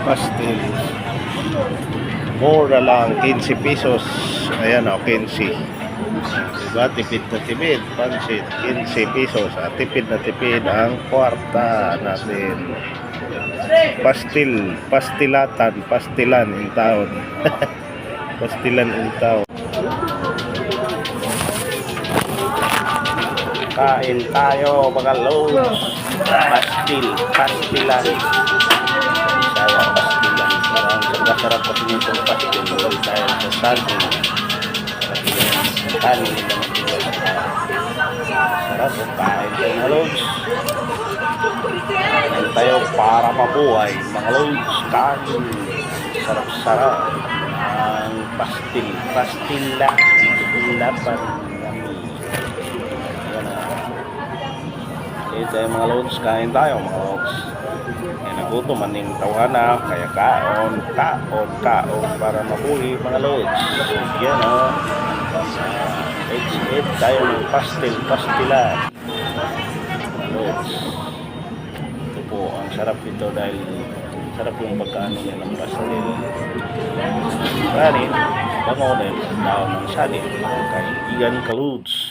Pastel. Mura lang, 15 pesos. Ayan o, 15. Diba, tipid na tipid. Pansit, 15 pesos. At tipid na tipid ang kwarta natin. Pastil, pastilatan, pastilan in town. Pastilan in town. Kain tayo mga loads. Pastil, pastilan. Saya pastilan. Ang sarap kasi nitong pastil. Huwag tayo sa saging. Kanin. Sarap ang kain tayo mga loads. Kain tayo para mabuhay mga loads. Kanin. Sarap-sarap. Ang pastil. Pastilan. Laban. Okay tayo mga loads, kain tayo mga loads. Kaya nagutom maning tawana, kaya kaon para mabuhi mga loads. Yan o. Eat tayo ng pastilan. Mga loads. Ito po, ang sarap ito dahil sarap yung pagkaano niya ng pastil. Kanin, bango din, daon ng sali. Kaibigan ka loads.